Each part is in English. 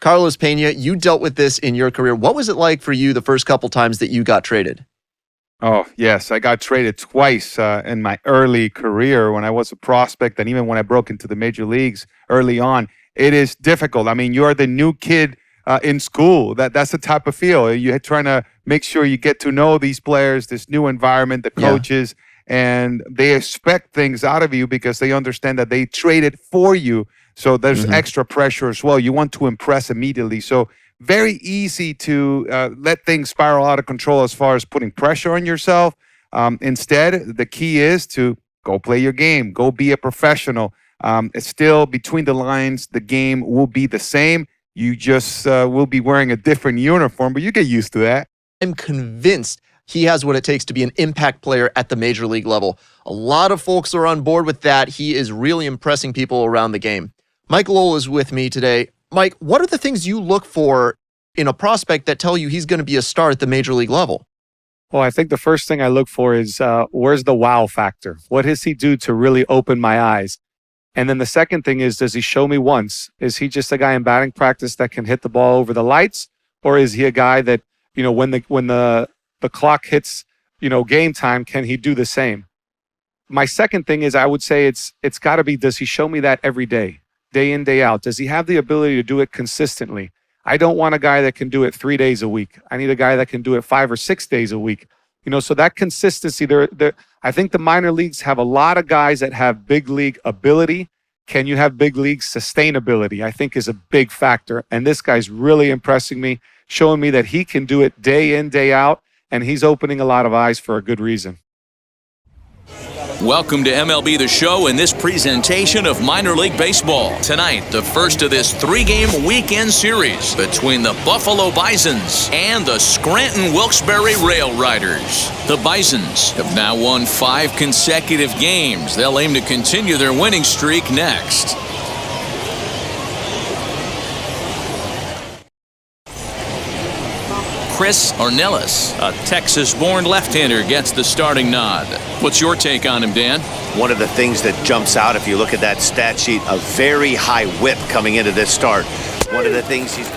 Carlos Pena, you dealt with this in your career. What was it like for you the first couple times that you got traded? Oh, yes. I got traded twice in my early career when I was a prospect, and even when I broke into the major leagues early on. It is difficult. I mean, you're the new kid in school. That's the type of feel. You're trying to make sure you get to know these players, this new environment, the coaches, and they expect things out of you because they understand that they traded for you. So there's extra pressure as well. You want to impress immediately. So very easy to let things spiral out of control as far as putting pressure on yourself. Instead, the key is to go play your game, go be a professional. It's still between the lines, the game will be the same. You just will be wearing a different uniform, but you get used to that. I'm convinced he has what it takes to be an impact player at the major league level. A lot of folks are on board with that. He is really impressing people around the game. Mike Lowell is with me today. Mike, what are the things you look for in a prospect that tell you he's going to be a star at the major league level? Well, I think the first thing I look for is where's the wow factor? What does he do to really open my eyes? And then the second thing is, does he show me once? Is he just a guy in batting practice that can hit the ball over the lights? Or is he a guy that, you know, when the clock hits, you know, game time, can he do the same? My second thing is, I would say it's got to be, does he show me that every day in, day out? Does he have the ability to do it consistently? I don't want a guy that can do it 3 days a week. I need a guy that can do it 5 or 6 days a week. You know, so that consistency, I think the minor leagues have a lot of guys that have big league ability. Can you have big league sustainability? I think is a big factor. And this guy's really impressing me, showing me that he can do it day in, day out, and he's opening a lot of eyes for a good reason. Welcome to MLB The Show and this presentation of minor league baseball. Tonight, the first of this 3-game weekend series between the Buffalo Bisons and the Scranton Wilkes-Barre Rail Riders. The Bisons have now won 5 consecutive games. They'll aim to continue their winning streak next. Chris Ornelas, a Texas-born left-hander, gets the starting nod. What's your take on him, Dan? One of the things that jumps out, if you look at that stat sheet, a very high whip coming into this start. One of the things he's...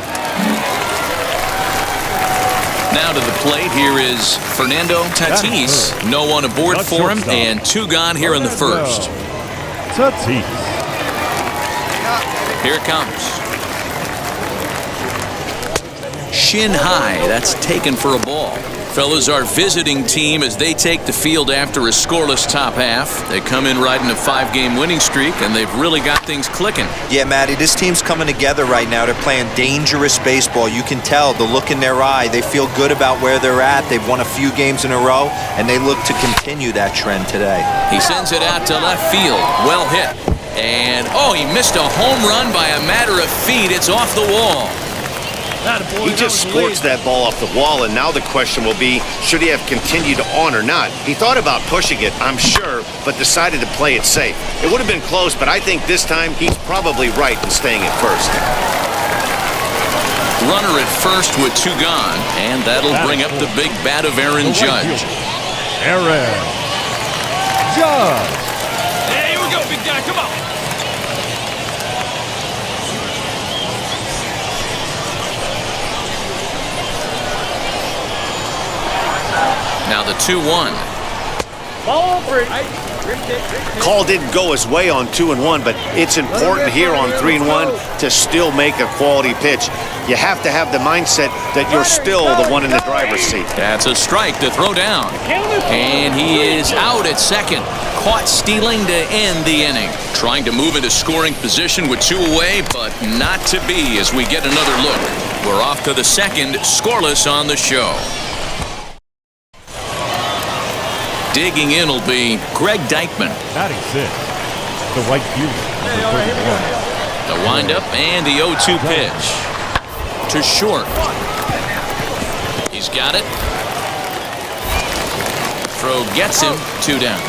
Now to the plate, here is Fernando Tatis. No one aboard for him, and 2 gone here in the first. Tatis. Here it comes. Shin high, that's taken for a ball. Fellas, our visiting team as they take the field after a scoreless top half. They come in riding a 5-game winning streak, and they've really got things clicking. Yeah, Matty, this team's coming together right now. They're playing dangerous baseball. You can tell the look in their eye. They feel good about where they're at. They've won a few games in a row, and they look to continue that trend today. He sends it out to left field. Well hit. And, oh, he missed a home run by a matter of feet. It's off the wall. He just scorched that ball off the wall, and now the question will be, should he have continued on or not? He thought about pushing it, I'm sure, but decided to play it safe. It would have been close, but I think this time he's probably right in staying at first. Runner at first with 2 gone, and that'll bring up the big bat of Aaron Judge. Aaron Judge. Hey, here we go, big guy, come on. Now the 2-1. Ball 3. Call didn't go his way on 2-1, but it's important here on 3-1 to still make a quality pitch. You have to have the mindset that you're still the one in the driver's seat. That's a strike to throw down. And he is out at second. Caught stealing to end the inning. Trying to move into scoring position with 2 away, but not to be as we get another look. We're off to the second, scoreless on the show. Digging in will be Greg Dykman. Batting 6, the right fielder, number 31. The windup and the 0-2 pitch. To short. He's got it. Throw gets him, 2 down.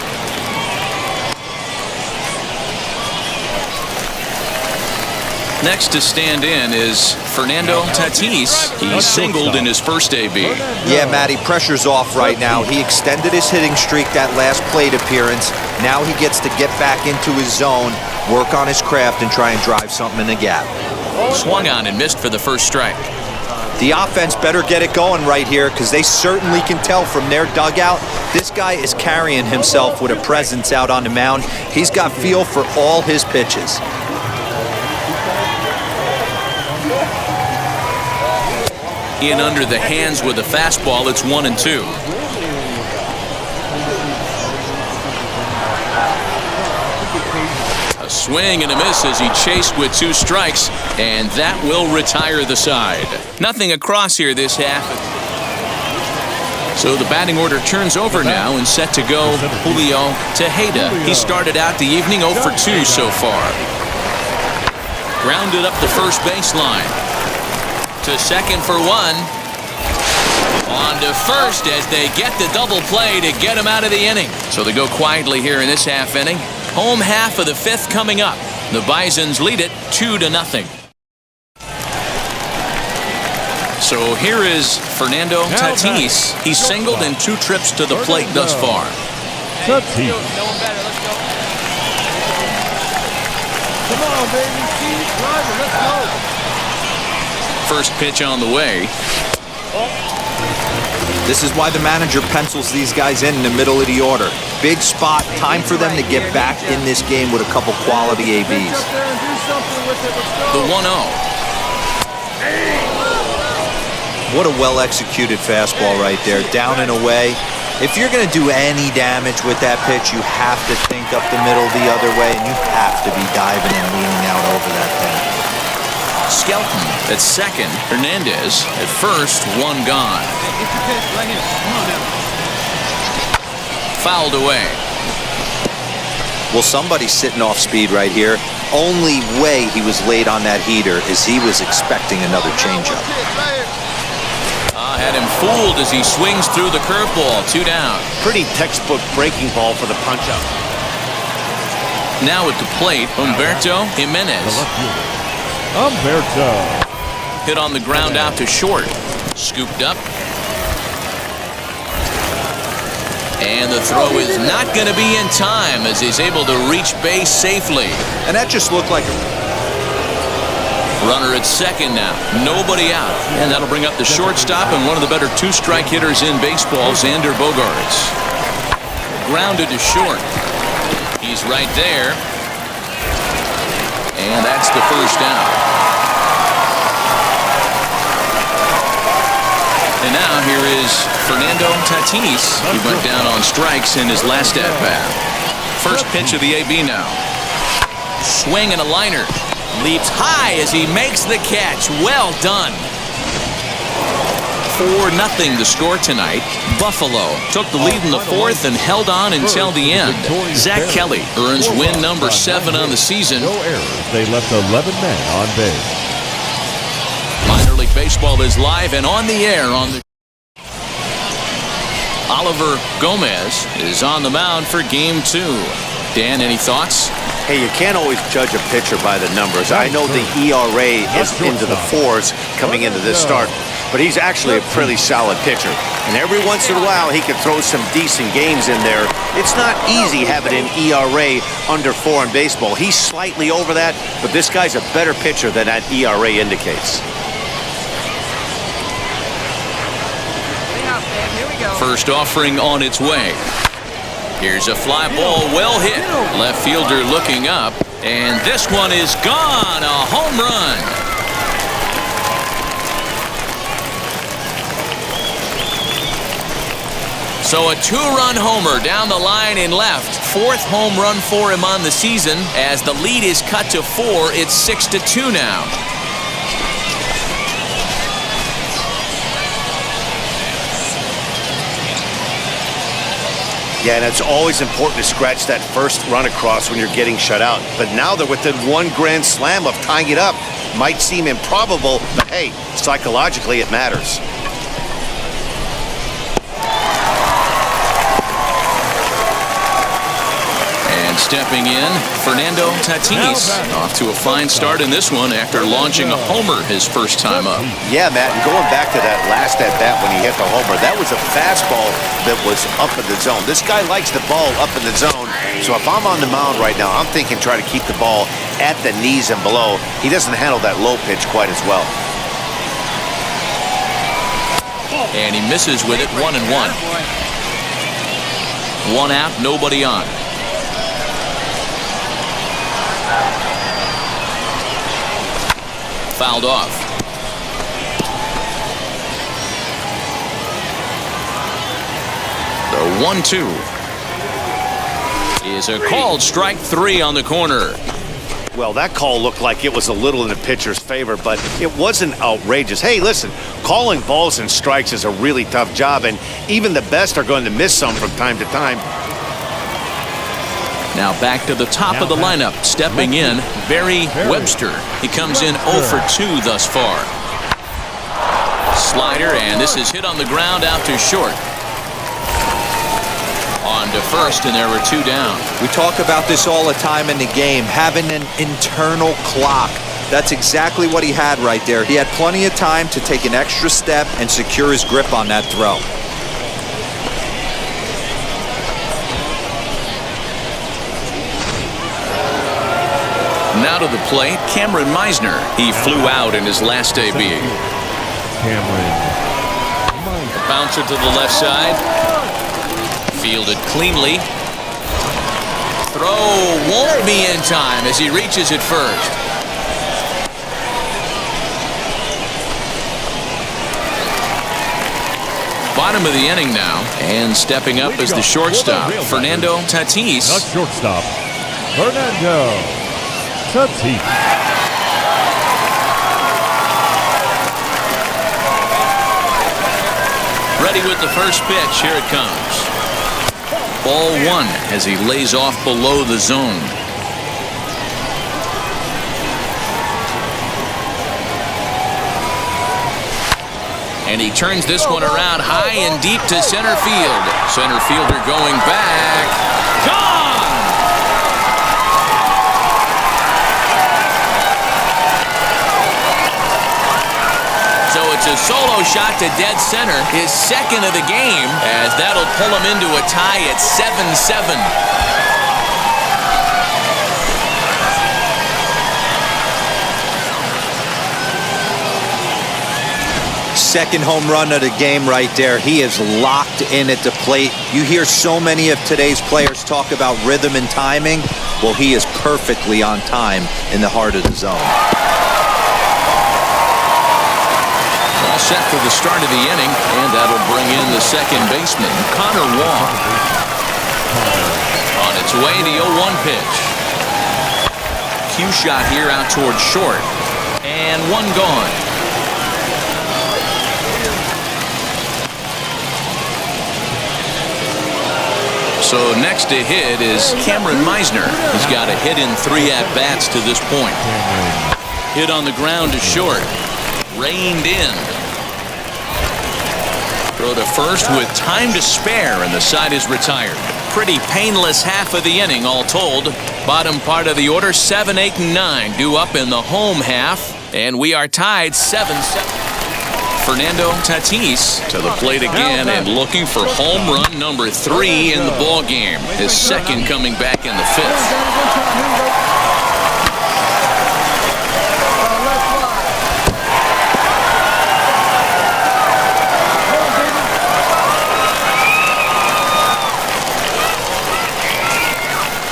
Next to stand in is Fernando Tatis. He singled in his first AB. Yeah, Matty, pressure's off right now. He extended his hitting streak that last plate appearance. Now he gets to get back into his zone, work on his craft, and try and drive something in the gap. Swung on and missed for the first strike. The offense better get it going right here because they certainly can tell from their dugout. This guy is carrying himself with a presence out on the mound. He's got feel for all his pitches. In under the hands with a fastball, it's 1-2. A swing and a miss as he chased with 2 strikes, and that will retire the side. Nothing across here this half. So the batting order turns over now and set to go Julio Tejeda. He started out the evening 0 for 2 so far. Grounded up the first baseline. To second for 1. On to first as they get the double play to get him out of the inning. So they go quietly here in this half inning. Home half of the 5th coming up. The Bisons lead it 2-0. So here is Fernando Tatis. He's singled in 2 trips to the plate thus far. Tatis. Come on, baby. Keep driving. Let's go. First pitch on the way. This is why the manager pencils these guys in the middle of the order. Big spot, time for them to get back in this game with a couple quality ABs. The 1-0. What a well-executed fastball right there, down and away. If you're going to do any damage with that pitch, you have to think up the middle the other way, and you have to be diving and leaning out over that thing. Skelton at second. Hernandez at first. 1 gone. Fouled away. Well, somebody's sitting off speed right here. Only way he was late on that heater is he was expecting another changeup. Had him fooled as he swings through the curveball. 2 down. Pretty textbook breaking ball for the punch-up. Now at the plate, Humberto Jimenez. Humberto. Hit on the ground out to short. Scooped up. And the throw is not going to be in time as he's able to reach base safely. And that just looked like a runner at second now. Nobody out. And that'll bring up the shortstop and one of the better 2-strike hitters in baseball, Xander Bogaerts. Grounded to short. He's right there. And that's the first down. And now here is Fernando Tatis. He went down on strikes in his last at-bat. First pitch of the AB now. Swing and a liner. Leaps high as he makes the catch. Well done. 4-0 the score tonight. Buffalo took the lead in the 4th and held on until the end. Zach Kelly earns win number 7 on the season. No errors. They left 11 men on base. Minor League Baseball is live and on the air on the. Oliver Gomez is on the mound for game 2. Dan, any thoughts? Hey, you can't always judge a pitcher by the numbers. I know the ERA is into the 4s coming into this start, but he's actually a pretty solid pitcher. And every once in a while, he can throw some decent games in there. It's not easy having an ERA under 4 in baseball. He's slightly over that, but this guy's a better pitcher than that ERA indicates. First offering on its way. Here's a fly ball, well hit. Left fielder looking up, and this one is gone. A home run. So a 2-run homer down the line in left. 4th home run for him on the season. As the lead is cut to 4, it's 6-2 now. Yeah, and it's always important to scratch that first run across when you're getting shut out. But now they're within 1 grand slam of tying it up. Might seem improbable, but hey, psychologically it matters. Stepping in, Fernando Tatis off to a fine start in this one after launching a homer his first time up. Yeah, Matt, and going back to that last at-bat when he hit the homer, that was a fastball that was up in the zone. This guy likes the ball up in the zone, so if I'm on the mound right now, I'm thinking try to keep the ball at the knees and below. He doesn't handle that low pitch quite as well. And he misses with it, 1-1. 1 out, nobody on. Fouled off. The 1-2 is a called strike 3 on the corner. Well, that call looked like it was a little in the pitcher's favor, but it wasn't outrageous. Hey, listen, calling balls and strikes is a really tough job, and even the best are going to miss some from time to time. Now back to the top of the lineup, stepping in, Barry Webster. He comes in 0 for 2 thus far. Slider, and this is hit on the ground out to short. On to first, and there were 2 down. We talk about this all the time in the game, having an internal clock. That's exactly what he had right there. He had plenty of time to take an extra step and secure his grip on that throw. Now to the plate, Cameron Meisner. He flew out in his last debut. Bouncer to the left side. Fielded cleanly. Throw won't be in time as he reaches it first. Bottom of the inning now, and stepping up is the shortstop, Fernando Tatis. The shortstop, Fernando Tatís. Ready with the first pitch. Here it comes. Ball 1 as he lays off below the zone. And he turns this one around high and deep to center field. Center fielder going back. Gone! So it's a solo shot to dead center, his second of the game, as that'll pull him into a tie at 7-7. Second home run of the game right there. He is locked in at the plate. You hear so many of today's players talk about rhythm and timing. Well, he is perfectly on time in the heart of the zone. All set for the start of the inning, and that'll bring in the second baseman, Connor Wong. On its way, the 0-1 pitch. Cue shot here out towards short, and one gone. So next to hit is Cameron Meisner. He's got a hit in 3 at-bats to this point. Hit on the ground to short. Reined in. Throw to first with time to spare, and the side is retired. Pretty painless half of the inning, all told. Bottom part of the order, 7, 8, and 9 due up in the home half, and we are tied 7-7. Fernando Tatis to the plate again and looking for home run number 3 in the ball game. His second coming back in the 5th.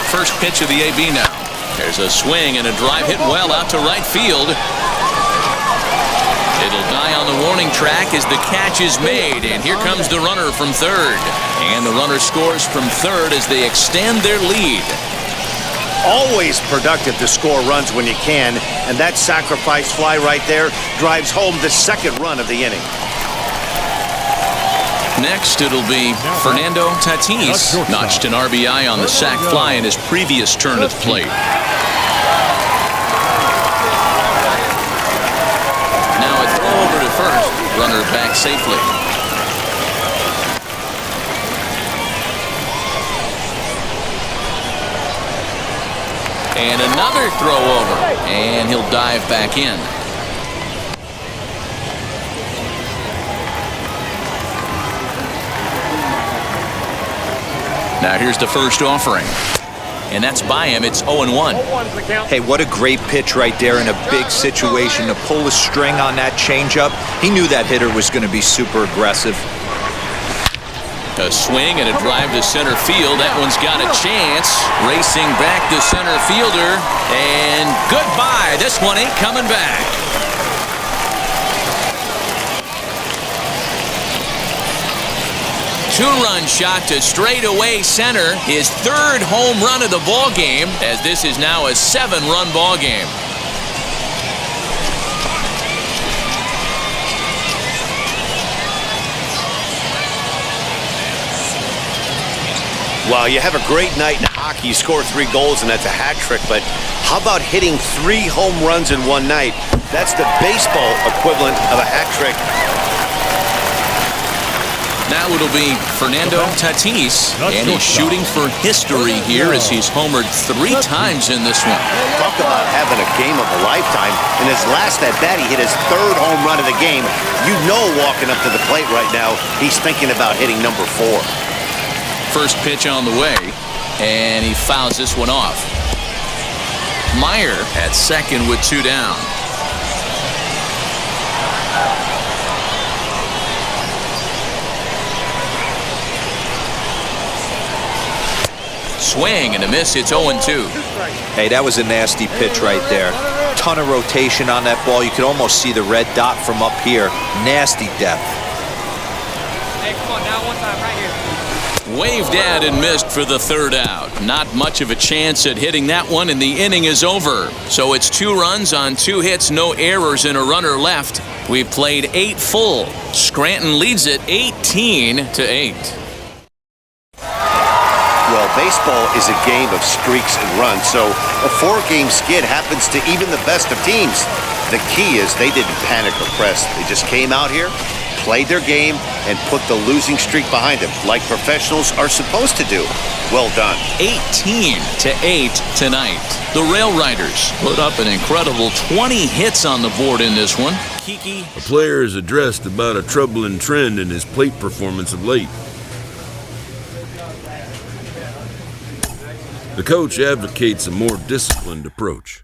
First pitch of the AB now. There's a swing and a drive hit well out to right field. It'll die on the warning track as the catch is made, and here comes the runner from third. And the runner scores from third as they extend their lead. Always productive to score runs when you can, and that sacrifice fly right there drives home the second run of the inning. Next, it'll be Fernando Tatis, notched an RBI on the sac fly in his previous turn at the plate. First, runner back safely. And another throw over, and he'll dive back in. Now here's the first offering. and that's by him. It's 0-1. Hey, what a great pitch right there in a big situation to pull the string on that changeup. He knew that hitter was going to be super aggressive. A swing and a drive to center field. That one's got a chance. Racing back to center fielder. And goodbye. This one ain't coming back. Two-run shot to straightaway center. His third home run of the ball game, as this is now a 7-run ball game. Well, you have a great night in hockey. You score 3 goals, and that's a hat trick. But how about hitting 3 home runs in one night? That's the baseball equivalent of a hat trick. Now it'll be Fernando Tatis, and he's shooting for history here as he's homered 3 times in this one. Talk about having a game of a lifetime. In his last at-bat, he hit his 3rd home run of the game. You know, walking up to the plate right now, he's thinking about hitting number 4. First pitch on the way, and he fouls this one off. Meyer at second with 2 down. Swing and a miss. It's 0-2. Hey, that was a nasty pitch right there. Ton of rotation on that ball. You could almost see the red dot from up here. Nasty depth. Hey, come on, now one time right here. Waved at and missed for the 3rd out. Not much of a chance at hitting that one, and the inning is over. So it's 2 runs on 2 hits, no errors, and a runner left. We've played 8 full. Scranton leads it 18-8. Well, baseball is a game of streaks and runs, so a 4-game skid happens to even the best of teams. The key is they didn't panic or press. They just came out here, played their game, and put the losing streak behind them, like professionals are supposed to do. Well done. 18-8 tonight. The Rail Riders put up an incredible 20 hits on the board in this one. Kiki. A player has addressed about a troubling trend in his plate performance of late. The coach advocates a more disciplined approach.